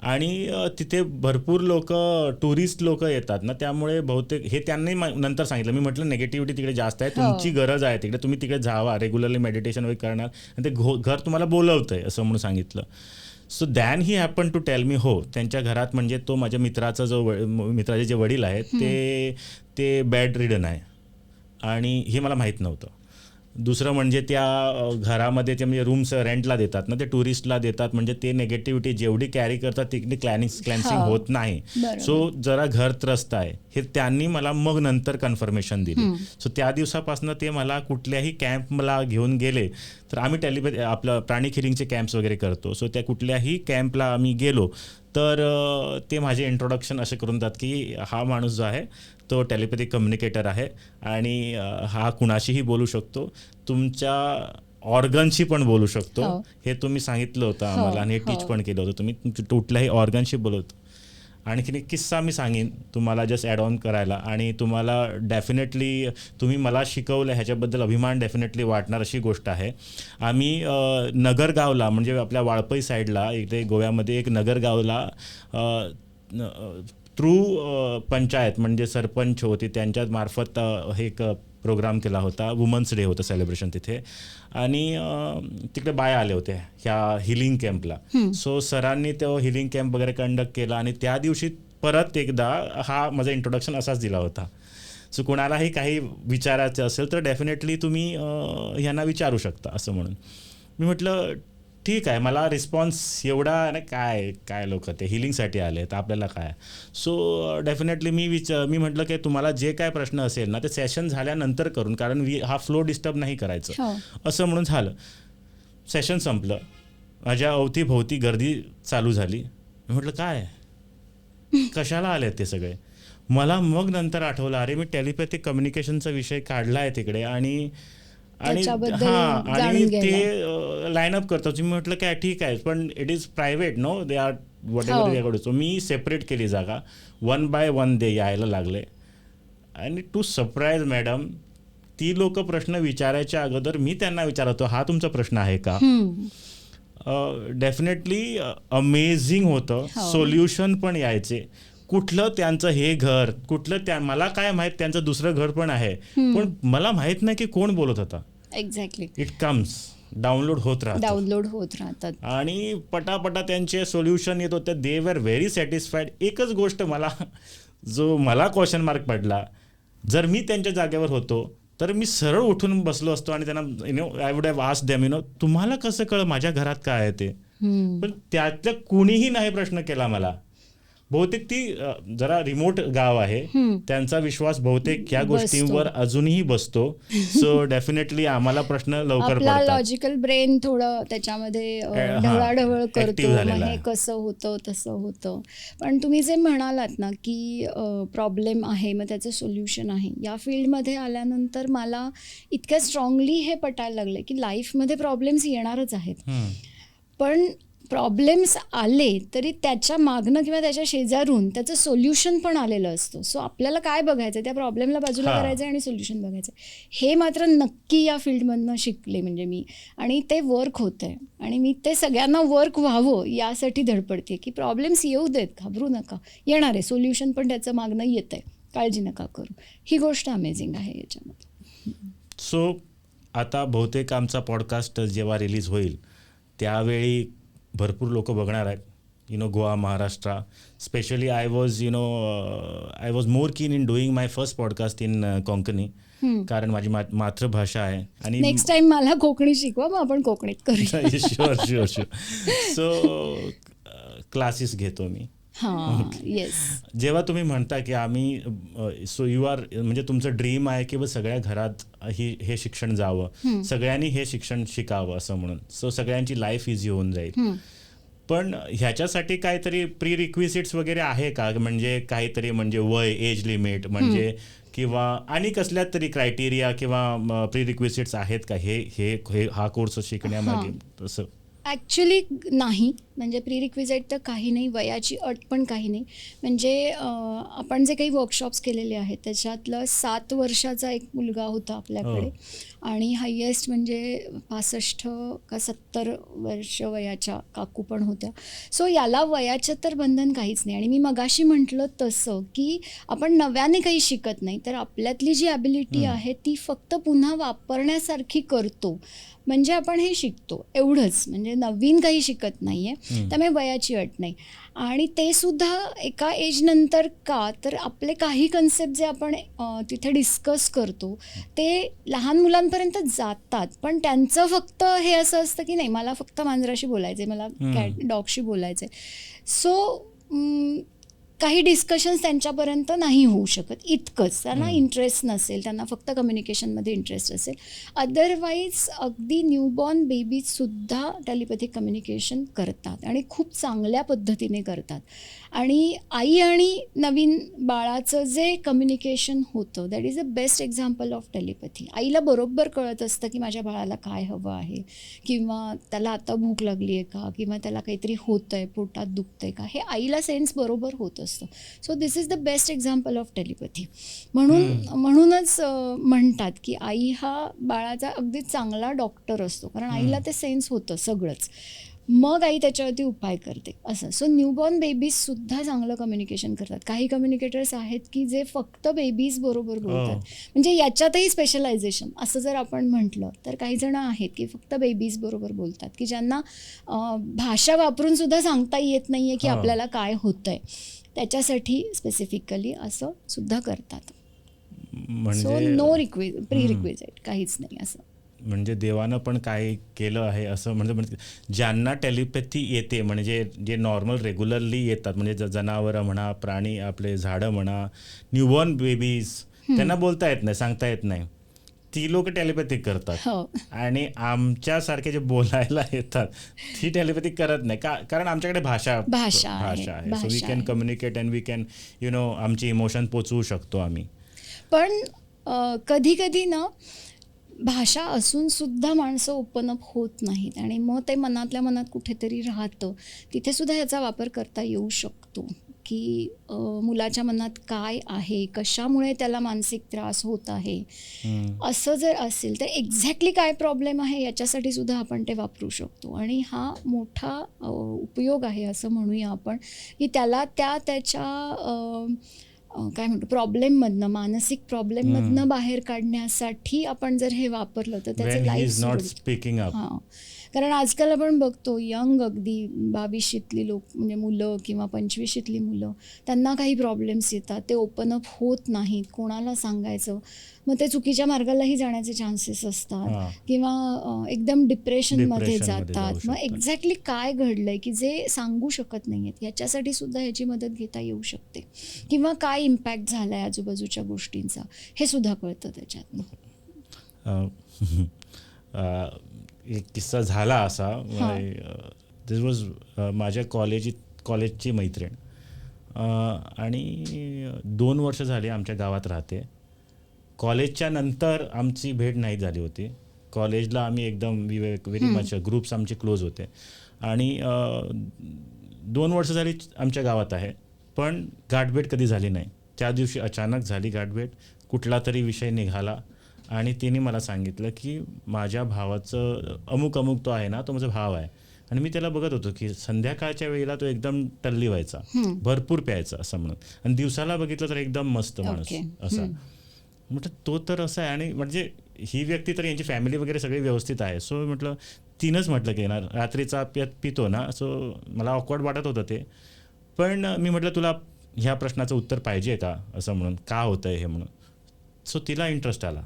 [SPEAKER 2] आणि तिथे भरपूर लोक टुरिस्ट लोक येतात ना, त्यामुळे बहुतेक हे त्यांनी नंतर सांगितलं. मी म्हटलं निगेटिव्हिटी तिकडे जास्त आहे, तुमची गरज आहे तिकडे, तुम्ही तिकडे जावा, रेग्युलरली मेडिटेशन वगैरे करणार आणि ते घर तुम्हाला बोलवतंय असं म्हणून सांगितलं. So then he happen to tell me, हो त्यांच्या घरात म्हणजे तो माझ्या मित्राचे जे वडील आहेत ते बेड रिडन आहे आणि हे मला माहीत नव्हतं. दुसरं म्हणजे त्या घरामध्ये ते म्हणजे रूम्स रेंटला देतात ना, ते टुरिस्टला देतात, म्हणजे ते नेगेटिव्हिटी जेवढी कॅरी करतात तिकडे क्लॅन्सिंग होत नाही. सो जरा घर त्रस्त आहे हे त्यांनी मला मग नंतर कन्फर्मेशन दिली. सो त्या दिवसापासून ते मला कुठल्याही कॅम्पला घेऊन गेले तर आम्ही आपलं प्राणी हिलिंगचे कॅम्प्स वगैरे करतो. सो त्या कुठल्याही कॅम्पला आम्ही गेलो तर ते माझे इंट्रोडक्शन असे करून देतात की हा माणूस जो आहे तो टेलिपॅथिक कम्युनिकेटर आहे आणि हा कुणाशीही बोलू शकतो, तुमच्या ऑर्गनशी पण बोलू शकतो. हे तुम्ही सांगितलं होतं आम्हाला आणि हे टीच पण केलं होतं, तुम्ही कुठल्याही ऑर्गनशी बोलवतो. आणखीन एक किस्सा मी सांगेन तुम्हाला जस्ट ॲड ऑन करायला, आणि तुम्हाला डेफिनेटली तुम्ही मला शिकवलं ह्याच्याबद्दल अभिमान डेफिनेटली वाटणार अशी गोष्ट आहे. आम्ही नगरगावला म्हणजे आपल्या वाळपई साईडला इथे गोव्यामध्ये एक नगरगावला थ्रू पंचायत म्हणजे सरपंच होते त्यांच्या मार्फत हे एक प्रोग्राम केला होता. वुमन्स डे होतं सेलिब्रेशन तिथे, आणि तिकडे बाया आले होते ह्या हिलिंग कॅम्पला. सो सरांनी तो हिलिंग कॅम्प वगैरे कंडक्ट केला आणि त्या दिवशी परत एकदा हा माझा इंट्रोडक्शन असाच दिला होता. सो कोणालाही काही विचारायचं असेल तर डेफिनेटली तुम्ही ह्यांना विचारू शकता असं म्हणून. मी म्हटलं ठीक आहे, मला रिस्पॉन्स एवढा नाही, काय लोक ते हिलिंगसाठी आले तर आपल्याला काय. सो डेफिनेटली मी म्हटलं की तुम्हाला जे काय प्रश्न असेल ना ते सेशन झाल्यानंतर करून, कारण हा फ्लो डिस्टर्ब नाही करायचं असं म्हणून झालं. सेशन संपलं, माझ्या अवतीभोवती गर्दी चालू झाली. मी म्हटलं काय कशाला आले ते सगळे. मला मग नंतर आठवलं, अरे मी टेलिपॅथिक कम्युनिकेशनचा विषय काढला आहे तिकडे आणि ते लाईनअप करतो. मी म्हटलं काय ठीक आहे, पण it is private no, they are whatever they. So मी सेपरेट केली जागा, 1 by 1 दे यायला लागले. आणि टू सरप्राईज मॅडम, ती लोक प्रश्न विचारायच्या अगोदर मी त्यांना विचारतो हा तुमचा प्रश्न आहे का. डेफिनेटली अमेझिंग होतं. सोल्युशन पण यायचे. कुठलं त्यांचं हे घर, कुठलं मला काय माहित त्यांचं दुसरं घर पण आहे, पण मला माहित नाही की कोण बोलत होता.
[SPEAKER 1] एक्झॅक्टली.
[SPEAKER 2] इट कम्स डाउनलोड होत
[SPEAKER 1] राहतात
[SPEAKER 2] आणि पटापटा त्यांचे सोल्युशन येत होते. दे वर व्हेरी सॅटिस्फाईड. एकच गोष्ट मला क्वेश्चन मार्क पडला, जर मी त्यांच्या जागेवर होतो तर मी सरळ उठून बसलो असतो आणि त्यांना I would have asked them तुम्हाला कसं कळलं माझ्या घरात काय आहे ते. पण त्यातलं कुणीही नाही प्रश्न केला मला. बहुतेक ती जरा रिमोट गाव आहे, त्यांचा विश्वास बहुतेक या गोष्टींवर अजूनही बसतो. सो डेफिनेटली आम्हाला प्रश्न लवकर पडतात.
[SPEAKER 1] लॉजिकल ब्रेन थोडं त्याच्यामध्ये ढवळाढवळ करतो, हे कसं होतं तसं होतं. पण तुम्ही जे म्हणालात ना की प्रॉब्लेम आहे मग त्याचं सोल्युशन आहे, या फील्डमध्ये आल्यानंतर मला इतक्या स्ट्रॉंगली हे पटायला लागलं की लाईफमध्ये प्रॉब्लेम्स येणारच आहेत, पण प्रॉब्लेम्स आले तरी त्याच्या मागनं किंवा त्याच्या शेजारून त्याचं सोल्युशन पण आलेलं असतं. सो आपल्याला काय बघायचं, त्या प्रॉब्लेमला बाजूला करायचं आणि सोल्युशन बघायचं. हे मात्र नक्की या फील्डमधनं शिकले म्हणजे मी, आणि ते वर्क होतं आहे आणि मी ते सगळ्यांना वर्क व्हावं यासाठी धडपडते की प्रॉब्लेम्स येऊ देत, घाबरू नका, येणार आहे सोल्युशन पण त्याचं मागणं येतं आहे, काळजी नका करू. ही गोष्ट अमेझिंग आहे याच्यामध्ये.
[SPEAKER 2] सो आता बहुतेक आमचा पॉडकास्ट जेव्हा रिलीज होईल त्यावेळी भरपूर लोक बघणार आहेत. Goa, Maharashtra. Especially I was more keen in doing my first podcast in Konkani. कारण माझी मातृभाषा आहे. आणि
[SPEAKER 1] नेक्स्ट टाइम मला कोकणी शिकवा, मग आपण कोकणीत करूया.
[SPEAKER 2] शुअर. सो क्लासेस घेतो मी.
[SPEAKER 1] येस.
[SPEAKER 2] जेव्हा तुम्ही म्हणता की आम्ही सो यू आर म्हणजे तुमचं ड्रीम आहे की सगळ्या घरात हे शिक्षण जावं, सगळ्यांनी हे शिक्षण शिकावं असं म्हणून, सो सगळ्यांची लाईफ इझी होऊन जाईल. पण ह्याच्यासाठी काहीतरी प्री रिक्विजिट्स वगैरे आहे का, म्हणजे काहीतरी म्हणजे वय, एज लिमिट म्हणजे किंवा आणि कसल्या तरी क्रायटेरिया किंवा प्री रिक्विजिट्स आहेत का हे हा कोर्स शिकण्यामागे? तसं
[SPEAKER 1] ॲक्च्युली नाही, म्हणजे प्री रिक्विजिट तर काही नाही, वयाची अट पण काही नाही. म्हणजे आपण जे काही वर्कशॉप्स केलेले आहेत त्याच्यातलं 7 वर्षाचा एक मुलगा होता आपल्याकडे, आणि हायेस्ट म्हणजे 65 का 70 वर्ष वयाच्या काकू पण होत्या. सो याला वयाचं तर बंधन काहीच नाही. आणि मी मगाशी म्हटलं तसं की आपण नव्याने काही शिकत नाही, तर आपल्यातली जी ॲबिलिटी आहे ती फक्त पुन्हा वापरण्यासारखी करतो, म्हणजे आपण हे शिकतो एवढंच. म्हणजे नवीन काही शिकत नाही आहे, त्यामुळे वयाची अट नाही. आणि ते सुद्धा एका एजनंतर का, तर आपले काही कन्सेप्ट जे आपण तिथे डिस्कस करतो ते लहान मुलांपर्यंत जातात, पण त्यांचं फक्त हे असं असतं की नाही मला फक्त मांजराशी बोलायचं आहे, मला डॉगशी बोलायचं आहे. सो काही डिस्कशन्स त्यांच्यापर्यंत नाही होऊ शकत, इतकंच. त्यांना इंटरेस्ट नसेल, त्यांना फक्त कम्युनिकेशनमध्ये इंटरेस्ट असेल. अदरवाईज अगदी न्यूबॉर्न बेबीजसुद्धा टेलिपॅथिक कम्युनिकेशन करतात आणि खूप चांगल्या पद्धतीने करतात. आणि आई आणि नवीन बाळाचं जे कम्युनिकेशन होतं that is a best example of telepathy. आईला बरोबर कळत असतं की माझ्या बाळाला काय हवं आहे, किंवा त्याला आता भूक लागली आहे का, किंवा त्याला काहीतरी होतं आहे, पोटात दुखतं आहे का, हे आईला सेन्स बरोबर होत असतं. So this is the best example of telepathy. म्हणूनच म्हणतात की आई हा बाळाचा अगदी चांगला डॉक्टर असतो, कारण आईला ते सेन्स होतं सगळंच, मग आई त्याच्यावरती उपाय करते असं. सो न्यूबॉर्न बेबीजसुद्धा चांगलं कम्युनिकेशन करतात. काही कम्युनिकेटर्स आहेत की जे फक्त बेबीज बरोबर बोलतात, म्हणजे याच्यातही स्पेशलायझेशन असं जर आपण म्हटलं तर काही जण आहेत की फक्त बेबीज बरोबर बोलतात, की ज्यांना भाषा वापरून सुद्धा सांगता येत नाही आहे की आपल्याला काय होतंय, त्याच्यासाठी स्पेसिफिकली असं सुद्धा करतात. सो नो प्री रिक्विजिट काहीच नाही असं.
[SPEAKER 2] म्हणजे देवानं पण काय केलं आहे असं, म्हणजे ज्यांना टेलिपॅथी येते, म्हणजे जे नॉर्मल रेग्युलरली येतात, म्हणजे जनावरं म्हणा, प्राणी, आपले झाडं म्हणा, न्यूबॉर्न बेबीज, त्यांना बोलता येत नाही, सांगता येत नाही, ती लोक टेलिपॅथिक करतात. आणि आमच्यासारखे जे बोलायला येतात ती टेलिपॅथिक करत नाही, कारण आमच्याकडे भाषा आहे. So we can communicate and we can आमची इमोशन पोचवू शकतो आम्ही.
[SPEAKER 1] पण कधी कधी ना भाषा असून सुद्धा माणसं ओपन अप होत नाहीत, आणि मग ते मनातल्या मनात कुठेतरी राहतं. तिथे सुद्धा याचा वापर करता येऊ शकतो की मुलाच्या मनात काय आहे, कशामुळे त्याला मानसिक त्रास होत आहे, असं जर असेल तर एक्झॅक्टली काय प्रॉब्लेम आहे याच्यासाठी सुद्धा आपण ते वापरू शकतो. आणि हा मोठा उपयोग आहे असं म्हणूया आपण, की त्याला त्याच्या काय म्हणतो प्रॉब्लेममधनं, मानसिक प्रॉब्लेममधनं बाहेर काढण्यासाठी आपण जर हे वापरलं तर त्याचं लाईफ. हां, कारण आजकाल आपण बघतो यंग अगदी 22शीतली लोक, म्हणजे मुलं किंवा 25शीतली मुलं, त्यांना काही प्रॉब्लेम्स येतात, ते ओपन अप होत नाहीत, कोणाला सांगायचं, मग ते चुकीच्या मार्गालाही जाण्याचे चान्सेस असतात, किंवा एकदम डिप्रेशनमध्ये जातात. मग एक्झॅक्टली काय घडलंय की जे सांगू शकत नाही आहेत, याच्यासाठी सुद्धा ह्याची मदत घेता येऊ शकते, किंवा काय इम्पॅक्ट झाला आहे आजूबाजूच्या गोष्टींचा हे सुद्धा कळतं त्याच्यातनं.
[SPEAKER 2] एक किस्सा झाला असा, दिस वॉज माझ्या कॉलेजची मैत्रीण, आणि 2 वर्ष झाली आमच्या गावात राहते. कॉलेजच्या नंतर आमची भेट नाही झाली होती. कॉलेजला आम्ही एकदम व्हेरी मच ग्रुप्स आमचे क्लोज होते, आणि 2 वर्ष झाली आमच्या गावात आहे, पण गाठभेट कधी झाली नाही. त्या दिवशी अचानक झाली गाठभेट, कुठला तरी विषय निघाला, आणि तिने मला सांगितलं की माझ्या भावाचं अमुक तो आहे ना, तो माझा भाव आहे, आणि मी त्याला बघत होतो की संध्याकाळच्या वेळेला तो एकदम टल्ली व्हायचा, भरपूर प्यायचा असं म्हणून, आणि दिवसाला बघितलं तर एकदम मस्त माणूस असा. म्हटलं तो तर असं आहे, आणि म्हणजे ही व्यक्ती तर यांची फॅमिली वगैरे सगळी व्यवस्थित आहे. सो म्हटलं तिनंच म्हटलं की ना रात्रीचा पितो ना, सो मला ऑकवर्ड वाटत होतं ते. पण मी म्हटलं तुला ह्या प्रश्नाचं उत्तर पाहिजे का असं म्हणून, का होतं आहे हे म्हणून. सो तिला इंटरेस्ट आला.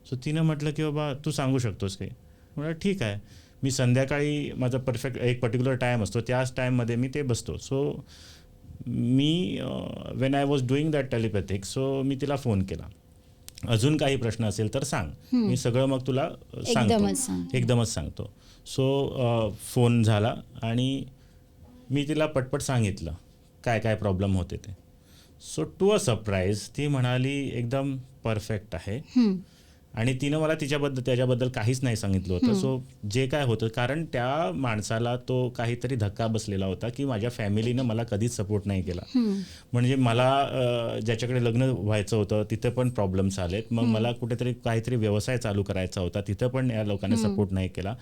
[SPEAKER 2] सो तिनं म्हटलं की बाबा तू सांगू शकतोस काही. म्हटलं ठीक आहे. मी संध्याकाळी माझा परफेक्ट एक पर्टिक्युलर टाईम असतो, त्याच टाईममध्ये मी ते बसतो. सो मी when I was doing that telepathic, so मी तिला फोन केला. अजून काही प्रश्न असेल तर सांग, मी सगळं मग तुला एकदमच सांगतो. सो फोन झाला आणि मी तिला पटपट सांगितलं काय काय प्रॉब्लेम होते ते. सो टू अ सरप्राईज ती म्हणाली एकदम परफेक्ट आहे. आणि तिनं मला त्याच्याबद्दल काहीच नाही सांगितलं होतं. सो जे काय होतं, कारण त्या माणसाला तो काहीतरी धक्का बसलेला होता की माझ्या फॅमिलीनं मला कधीच सपोर्ट नाही केला. म्हणजे मला ज्याच्याकडे लग्न व्हायचं होतं तिथं पण प्रॉब्लेम्स आलेत. मग मला कुठेतरी काहीतरी व्यवसाय चालू करायचा होता, तिथं पण या लोकांनी सपोर्ट नाही केला.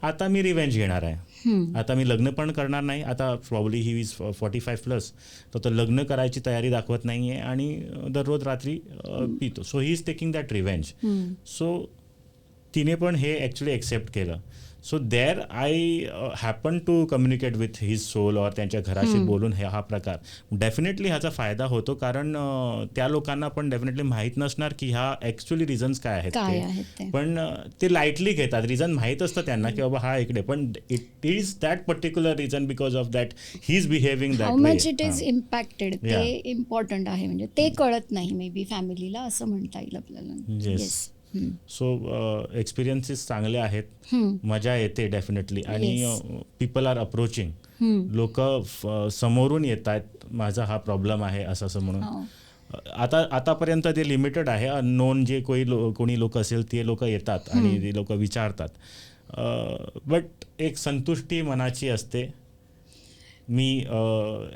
[SPEAKER 2] आता मी रिव्हेंज घेणार आहे. आता मी लग्न पण करणार नाही. आता प्रॉब्ली ही इज 45+, तर लग्न करायची तयारी दाखवत नाही आहे आणि दररोज रात्री पितो. So he is taking that revenge. So तिने पण हे ॲक्च्युली एक्सेप्ट केलं. So there I happen to communicate with his soul, और त्यांच्या घराशी बोलून हा प्रकार डेफिनेटली ह्याचा फायदा होतो. कारण त्या लोकांना पण डेफिनेटली माहीत नसणार की ह्या ॲक्च्युली रिझन्स काय आहेत ते. पण ते लाईटली घेतात. रिझन माहीत असतं त्यांना की बाबा हा इकडे, पण it is that particular reason because of that he is behaving that way.
[SPEAKER 1] How much it is impacted ते इम्पॉर्टंट आहे. म्हणजे ते कळत नाही मे बी फॅमिलीला, असं म्हणता येईल आपल्याला.
[SPEAKER 2] येस. सो एक्सपिरियन्सेस चांगले आहेत, मजा येते डेफिनेटली. आणि पीपल आर अप्रोचिंग, लोक समोरून येत आहेत माझा हा प्रॉब्लेम आहे असं म्हणून. आतापर्यंत ते लिमिटेड आहे. अननोन जे कोणी लोक असेल ते लोक येतात आणि ते लोक विचारतात. बट एक संतुष्टी मनाची असते. मी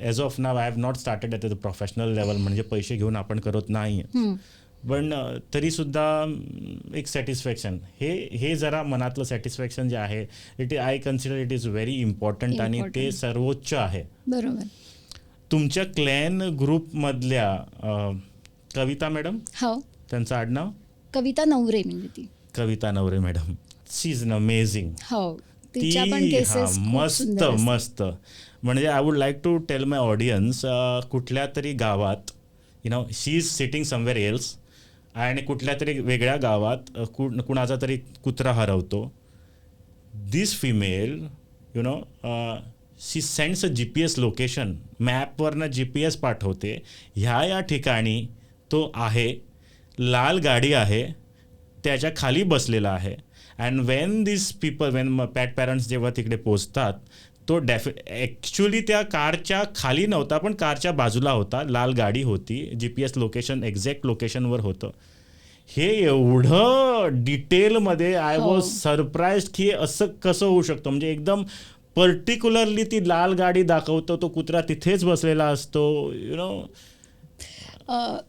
[SPEAKER 2] as of now I have not started at the professional level, म्हणजे पैसे घेऊन आपण करत नाही. पण तरीसुद्धा एक सॅटिस्फॅक्शन, हे जरा मनातलं सॅटिस्फॅक्शन जे आहे, I consider it is very important आणि ते सर्वोच्च आहे.
[SPEAKER 1] बरोबर.
[SPEAKER 2] तुमच्या क्लॅन ग्रुपमधल्या कविता मॅडम,
[SPEAKER 1] हो,
[SPEAKER 2] त्यांचं आडनाव
[SPEAKER 1] कविता नवरे, म्हणजे ती
[SPEAKER 2] Kavita Navare madam, she is an amazing.
[SPEAKER 1] हो, तिच्या पण केसेस
[SPEAKER 2] मस्त. म्हणजे I would like to tell my audience, कुठल्या तरी गावात she is sitting somewhere else आणि कुठल्या तरी वेगळ्या गावात कुणाचा तरी कुत्रा हरवतो. This female she sends a GPS location, मॅपवरनं GPS पाठवते, ह्या ठिकाणी तो आहे, लाल गाडी आहे, त्याच्या खाली बसलेला आहे. And when this people, when pet parents जेव्हा तिकडे पोचतात, तो ॲक्च्युली त्या कारच्या खाली नव्हता, पण कारच्या बाजूला होता, लाल गाडी होती, GPS लोकेशन एक्झॅक्ट लोकेशनवर होतं. हे एवढं डिटेलमध्ये आय वॉज सरप्राईज्ड की असं कसं होऊ शकतं. म्हणजे एकदम पर्टिक्युलरली ती लाल गाडी दाखवतो, तो कुत्रा तिथेच बसलेला असतो.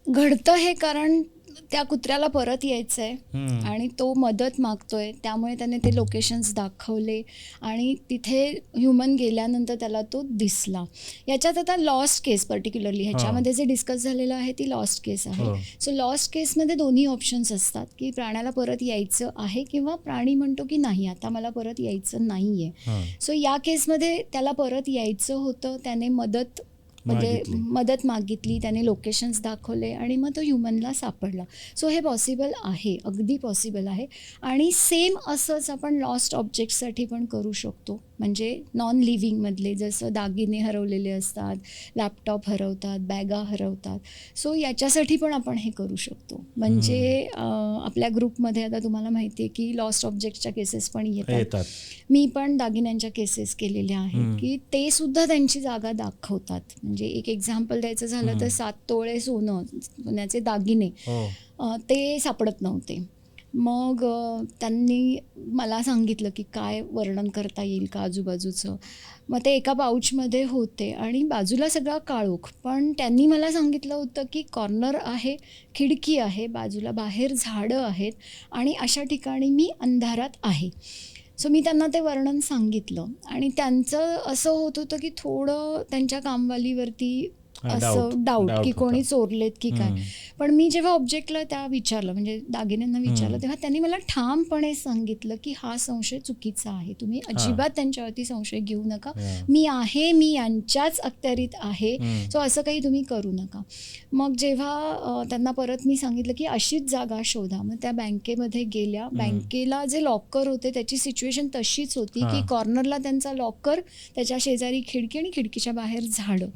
[SPEAKER 1] घडतं हे कारण त्या कुत्र्याला परत यायचं आहे आणि तो मदत मागतोय, त्यामुळे त्याने ते लोकेशन्स दाखवले आणि तिथे ह्युमन गेल्यानंतर त्याला तो दिसला. याच्यात आता लॉस्ट केस पर्टिक्युलरली ह्याच्यामध्ये जे डिस्कस झालेलं आहे ती लॉस्ट केस आहे. सो लॉस्ट केसमध्ये दोन्ही ऑप्शन्स असतात की प्राण्याला परत यायचं आहे किंवा प्राणी म्हणतो की नाही, आता मला परत यायचं नाही आहे. सो या केसमध्ये त्याला परत यायचं होतं, त्याने मदत मागितली, त्याने लोकेशन्स दाखवले आणि मग तो ह्युमनला सापडला. सो हे पॉसिबल आहे, अगदी पॉसिबल आहे. आणि सेम असंच आपण लॉस्ट ऑब्जेक्टसाठी पण करू शकतो. म्हणजे नॉन लिव्हिंगमधले जसं दागिने हरवलेले असतात, लॅपटॉप हरवतात, बॅगा हरवतात. सो याच्यासाठी पण आपण हे करू शकतो. म्हणजे आपल्या ग्रुपमध्ये आता तुम्हाला माहिती आहे की लॉस्ट ऑब्जेक्टच्या केसेस पण येतात. मी पण दागिन्यांच्या केसेस केलेल्या आहेत की ते सुद्धा त्यांची जागा दाखवतात. म्हणजे एक एक्झाम्पल द्यायचं झालं तर 7 तोळे सोन्याचे दागिने ते सापडत नव्हते. मग त्यांनी मला सांगितलं की काय वर्णन करता येईल का आजूबाजूचं. मग ते एका पाऊचमध्ये होते आणि बाजूला सगळा काळोख, पण त्यांनी मला सांगितलं होतं की कॉर्नर आहे, खिडकी आहे, बाजूला बाहेर झाडं आहेत आणि अशा ठिकाणी मी अंधारात आहे. सो मी त्यांना ते वर्णन सांगितलं आणि त्यांचं असं होत होतं की थोडं त्यांच्या कामवालीवरती असं डाऊट की
[SPEAKER 2] होता.
[SPEAKER 1] कोणी चोरलेत की काय. पण मी जेव्हा ऑब्जेक्टला त्या विचारलं, म्हणजे दागिन्यांना विचारलं, तेव्हा त्यांनी मला ठामपणे सांगितलं की हा संशय चुकीचा आहे, तुम्ही अजिबात त्यांच्यावरती संशय घेऊ नका, मी आहे, मी यांच्याच अखत्यारीत आहे, सो असं काही तुम्ही करू नका. मग जेव्हा त्यांना परत मी सांगितलं की अशीच जागा शोधा, मग त्या बँकेमध्ये गेल्या. बँकेला जे लॉकर होते त्याची सिच्युएशन तशीच होती की कॉर्नरला त्यांचा लॉकर, त्याच्या शेजारी खिडकी आणि खिडकीच्या बाहेर झाडं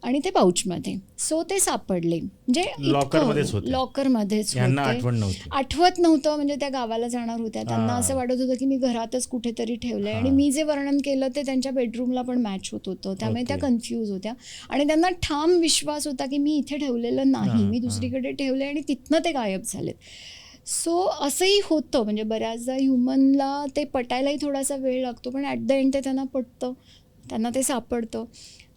[SPEAKER 1] आणि ते पाऊचमध्ये. सो ते सापडले, म्हणजे
[SPEAKER 2] लॉकरमध्येच होते.
[SPEAKER 1] लॉकरमध्येच
[SPEAKER 2] यांना
[SPEAKER 1] होते. आठवत नव्हतं, म्हणजे त्या गावाला जाणार होत्या, त्यांना असं वाटत होतं की मी घरातच कुठेतरी ठेवलंय, आणि मी जे वर्णन केलं ते त्यांच्या बेडरूमला पण मॅच होत होतं, त्यामुळे त्या कन्फ्यूज होत्या. आणि त्यांना ठाम विश्वास होता की मी इथे ठेवलेलं नाही, मी दुसरीकडे ठेवलंय, आणि तिथनं ते गायब झालेत. सो असंही होतं, म्हणजे बऱ्याचदा ह्युमनला ते पटायलाही थोडासा वेळ लागतो, पण ॲट द एंड ते त्यांना पटतं, त्यांना ते सापडतं.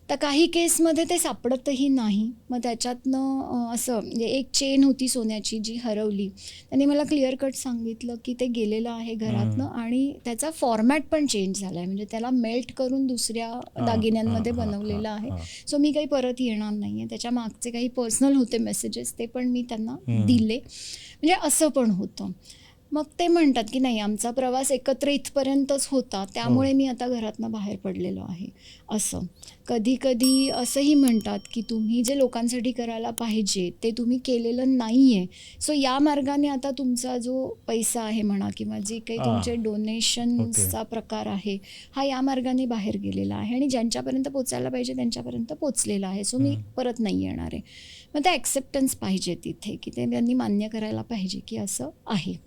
[SPEAKER 1] तर काही केसमध्ये ते सापडतही नाही. मग त्याच्यातनं असं, म्हणजे एक चेन होती सोन्याची जी हरवली, त्यांनी मला क्लिअर कट सांगितलं की ते गेलेलं आहे घरातनं, आणि त्याचा फॉर्मॅट पण चेंज झाला आहे, म्हणजे त्याला मेल्ट करून दुसऱ्या दागिन्यांमध्ये बनवलेलं आहे. सो मी काही परत येणार नाही आहे. त्याच्या मागचे काही पर्सनल होते मेसेजेस, ते पण मी त्यांना दिले. म्हणजे असं पण होतं. मग ते म्हणतात की नाही, आमचा प्रवास एकत्र इथपर्यंतच होता, त्यामुळे मी आता घरातनं बाहेर पडलेलो आहे. असं कधी कधी असंही म्हणतात की तुम्ही जे लोकांसाठी करायला पाहिजे ते तुम्ही केलेलं नाही आहे, सो या मार्गाने आता तुमचा जो पैसा आहे म्हणा, किंवा जे काही तुमचे डोनेशन्सचा प्रकार आहे, हा या मार्गाने बाहेर गेलेला आहे, आणि ज्यांच्यापर्यंत पोचायला पाहिजे त्यांच्यापर्यंत पोचलेला आहे, सो मी परत नाही येणार आहे. मग ते ॲक्सेप्टन्स पाहिजे तिथे, की ते त्यांनी मान्य करायला पाहिजे की असं आहे.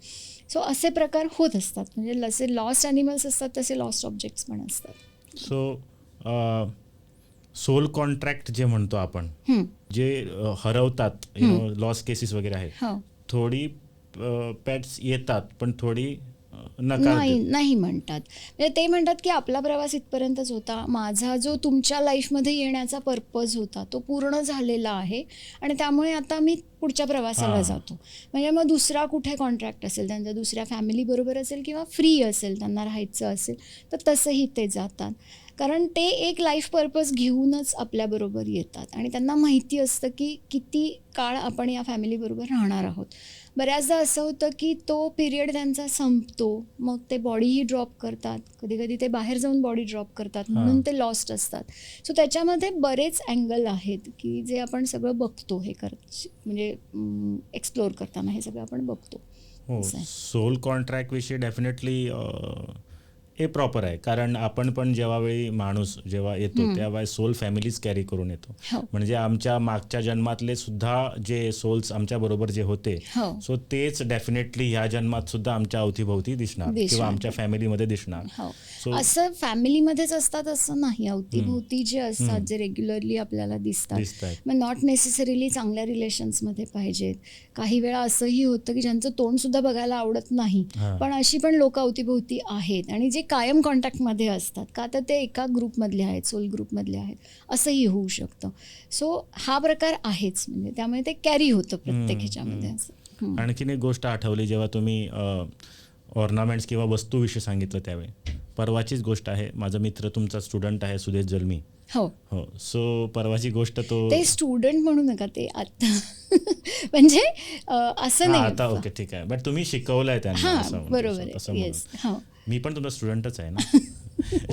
[SPEAKER 1] सो असे प्रकार होत असतात, म्हणजे जसे लॉस्ट ॲनिमल्स असतात तसे लॉस्ट ऑब्जेक्ट्स पण असतात.
[SPEAKER 2] सो सोल कॉन्ट्रॅक्ट जे म्हणतो आपण, जे हरवतात, लॉस केसेस वगैरे आहेत, थोडी पेट्स येतात पण थोडी
[SPEAKER 1] नाही म्हणतात. म्हणजे ते म्हणतात की आपला प्रवास इथपर्यंतच होता, माझा जो तुमच्या लाईफमध्ये येण्याचा पर्पज होता तो पूर्ण झालेला आहे, आणि त्यामुळे आता मी पुढच्या प्रवासाला जातो. म्हणजे मग दुसरा कुठे कॉन्ट्रॅक्ट असेल त्यांचा, दुसऱ्या फॅमिलीबरोबर असेल किंवा फ्री असेल, त्यांना राहायचं असेल तर तसंही ते जातात, कारण ते एक लाईफ पर्पज घेऊनच आपल्याबरोबर येतात, आणि त्यांना माहिती असतं की किती काळ आपण या फॅमिलीबरोबर राहणार आहोत. बऱ्याचदा असं होतं की तो पिरियड त्यांचा संपतो, मग ते बॉडीही ड्रॉप करतात, कधी कधी ते बाहेर जाऊन बॉडी ड्रॉप करतात, म्हणून ते लॉस्ट असतात. सो त्याच्यामध्ये बरेच अँगल आहेत की जे आपण सगळं बघतो, हे म्हणजे एक्सप्लोअर करताना हे सगळं आपण बघतो.
[SPEAKER 2] हो, सोल कॉन्ट्रॅक्ट विषयी डेफिनेटली हे प्रॉपर आहे, कारण आपण पण जेव्हावेळी माणूस जेव्हा येतो त्यावेळी सोल फॅमिलीज कॅरी करून येतो. म्हणजे आमच्या मागच्या जन्मातले सुद्धा जे सोल्स आमच्या बरोबर जे होते, सो तेच डेफिनेटली ह्या जन्मात सुद्धा आमच्या अवतीभोवती दिसणार किंवा आमच्या फॅमिलीमध्ये दिसणार.
[SPEAKER 1] असं फॅमिलीमध्येच असतात असं नाही, अवतीभोवती जे असतात, जे रेग्युलरली आपल्याला दिसतात, मग नॉट नेसेसरीली चांगल्या रिलेशन्समध्ये पाहिजेत. काही वेळा असंही होतं की ज्यांचं तोंड सुद्धा बघायला आवडत नाही, पण अशी पण लोक अवतीभोवती आहेत, आणि जे कायम कॉन्टॅक्टमध्ये असतात, का तर ते एका ग्रुपमधले आहेत, सोल ग्रुपमधले आहेत, असंही होऊ शकतं. सो हा प्रकार आहेच, म्हणजे त्यामुळे ते कॅरी होतं प्रत्येक ह्याच्यामध्ये. असं
[SPEAKER 2] आणखीन एक गोष्ट आठवली, जेव्हा तुम्ही ऑर्नामेंट्स किंवा वस्तूविषयी सांगितलं त्यावेळी, परवाचीच गोष्ट आहे. माझा मित्र तुमचा स्टुडंट आहे, सुदेश जलमी.
[SPEAKER 1] हो,
[SPEAKER 2] सो परवाची गोष्ट,
[SPEAKER 1] ते स्टुडंट म्हणू नका, ते आता म्हणजे असं नाही
[SPEAKER 2] आता ओके ठीक आहे, बट तुम्ही शिकवलंय त्यांना.
[SPEAKER 1] बरोबर,
[SPEAKER 2] मी पण तुमचा स्टुडंटच आहे ना.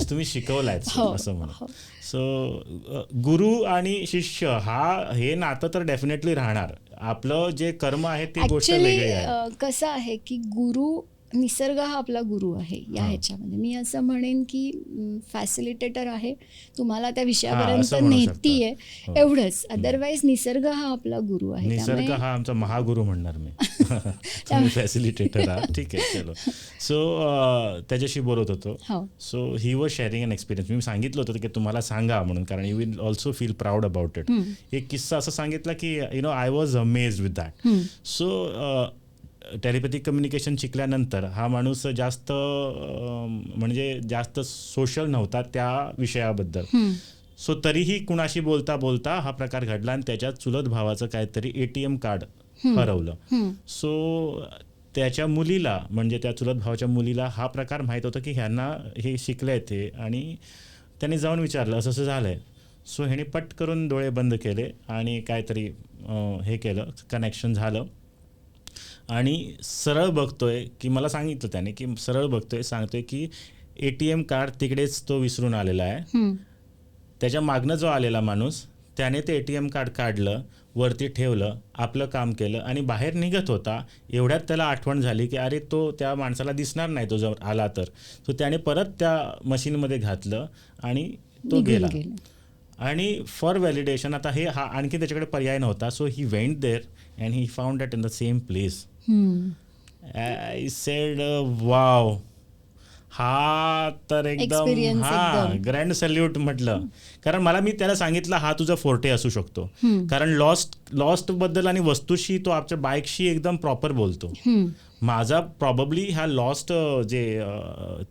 [SPEAKER 2] तुम्ही शिकवलाय असं म्हणा. सो गुरु आणि शिष्य हे नातं तर डेफिनेटली राहणार. आपलं जे कर्म आहे ती गोष्ट वेगळी आहे.
[SPEAKER 1] कसं आहे की गुरु, निसर्ग हा आपला गुरु आहे या ह्याच्यामध्ये. मी असं म्हणेन की फॅसिलिटेटर आहे, तुम्हाला त्या विषयापर्यंत नेतीये, एवढंच. अदरवाईज निसर्ग हा आपला गुरु आहे.
[SPEAKER 2] निसर्ग हा आमचा महागुरु म्हणणार मी. तुम्ही फॅसिलिटेटर आहात, ठीक आहे, चलो. सो त्याच्याशी बोलत होतो. So he was sharing an experience. मी सांगितलं होतं की तुम्हाला सांगा म्हणून, कारण you will also feel proud about it. एक किस्सा असं सांगितला की I was amazed with that. So telepathic communication शिकल्यानंतर हा माणूस जास्त म्हणजे जास्त सोशल नव्हता त्या विषयाबद्दल. सो तरीही कुणाशी बोलता बोलता हा प्रकार घडला, आणि त्याच्या चुलत भावाचं काहीतरी ATM कार्ड हरवलं. सो त्याच्या मुलीला, म्हणजे त्या चुलत भावाच्या मुलीला हा प्रकार माहीत होता की ह्यांना हे शिकले ते, आणि त्यांनी जाऊन विचारलं असं असं झालंय. सो ह्याने पट करून डोळे बंद केले आणि काहीतरी हे केलं, कनेक्शन झालं आणि सरळ बघतोय की मला सांगितलं त्याने की सरळ बघतोय, सांगतोय की ATM कार्ड तिकडेच तो विसरून आलेला आहे. त्याच्या मागनं जो आलेला माणूस त्याने ते ATM कार्ड काढलं, वरती ठेवलं, आपलं काम केलं आणि बाहेर निघत होता. एवढ्यात त्याला आठवण झाली की अरे तो त्या माणसाला दिसणार नाही तो जर आला तर. सो त्याने परत त्या मशीनमध्ये घातलं आणि तो गेला. आणि फॉर व्हॅलिडेशन आता हा आणखी त्याच्याकडे पर्याय नव्हता. So he went there and he found that in the same place. I said wow, हा तर एकदम ग्रँड सल्यूट म्हटलं. कारण मी त्याला सांगितलं हा तुझा फोर्टे असू शकतो, कारण लॉस्ट बद्दल आणि वस्तूशी तो आपल्या बाईकशी एकदम प्रॉपर बोलतो. माझा प्रॉबब्ली हा लॉस्ट जे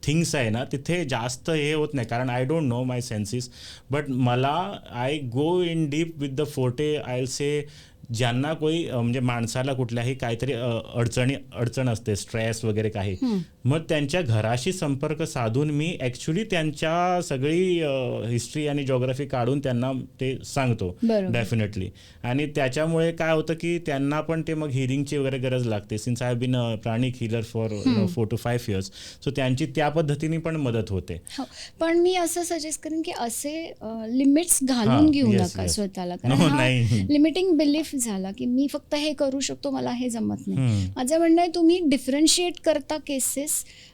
[SPEAKER 2] थिंग्स आहे ना तिथे जास्त हे होत नाही, कारण I don't know my senses. But मला I go in deep with the forte. I say ज्यांना कोई म्हणजे माणसाला कुठल्याही काहीतरी अडचण असते, स्ट्रेस वगैरे काही, मग त्यांच्या घराशी संपर्क साधून मी ॲक्च्युली त्यांच्या सगळी हिस्ट्री आणि जिओग्राफी काढून त्यांना ते सांगतो डेफिनेटली. आणि त्याच्यामुळे काय होतं की त्यांना पण ते मग हिलिंगची वगैरे गरज लागते. Since I have been a pranic healer for 4 to 5 years. So त्यांची त्या पद्धतीने पण मदत होते.
[SPEAKER 1] पण मी असं सजेस्ट करेन की असे लिमिट्स घालून घेऊ नका स्वतःला, कारण लिमिटिंग बिलीफ झाला की मी फक्त हे करू शकतो, मला हे जमत नाही. माझं म्हणणं आहे तुम्ही डिफरन्शिएट करता केसेस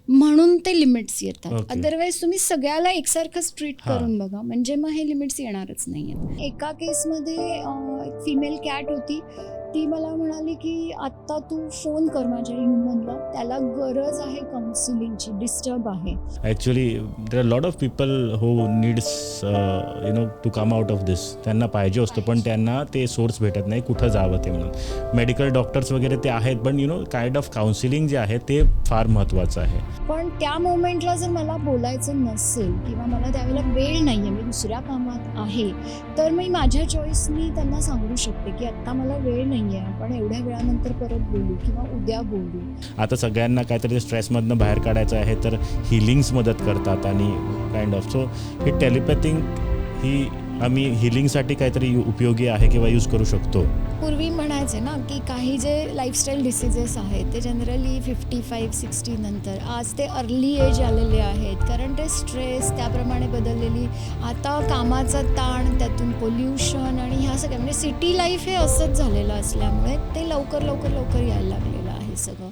[SPEAKER 1] म्हणून ते लिमिट्स येतात. अदरवाईज तुम्ही सगळ्याला एकसारखंच ट्रीट करून बघा, म्हणजे मग हे लिमिट्स येणारच नाही. एका केसमध्ये एक फिमेल कॅट होती, ती मला म्हणाली की आत्ता तू फोन कर माझ्या ह्युमनला, त्याला गरज आहे काउन्सिलिंगची, डिस्टर्ब आहे.
[SPEAKER 2] Actually there are lot of people who needs to come out of this. त्यांना पाहिजे असतं पण त्यांना ते सोर्स भेटत नाही कुठं जावं ते म्हणून. मेडिकल डॉक्टर्स वगैरे ते आहेत, पण काइंड ऑफ काउन्सिलिंग जे आहे ते फार महत्त्वाचं आहे.
[SPEAKER 1] पण त्या मोमेंटला जर मला बोलायचं नसेल किंवा मला त्यावेळेला वेळ नाही आहे, मी दुसऱ्या कामात आहे, तर मी माझ्या चॉईसनी त्यांना सांगू शकते की आत्ता मला वेळ नाही आहे, आपण एवढ्या वेळानंतर परत बोलू किंवा उद्या बोलू.
[SPEAKER 2] आता सगळ्यांना काहीतरी स्ट्रेसमधनं बाहेर काढायचं आहे तर हिलिंग्स मदत करतात आणि काइंड ऑफ. सो ही टेलिपॅथिंग ही आम्ही हिलिंगसाठी काहीतरी उपयोगी आहे किंवा यूज करू शकतो.
[SPEAKER 1] पूर्वी म्हणायचे ना की काही जे लाईफस्टाईल डिसीजेस आहेत ते जनरली 55-60 नंतर, आज ते अर्ली एज आलेले आहेत, कारण ते स्ट्रेस त्याप्रमाणे बदललेली आता कामाचा ताण, त्यातून पोल्युशन आणि ह्या सगळ्या, म्हणजे सिटी लाईफ हे असंच झालेलं असल्यामुळे ते लवकर यायला लागलेलं आहे सगळं.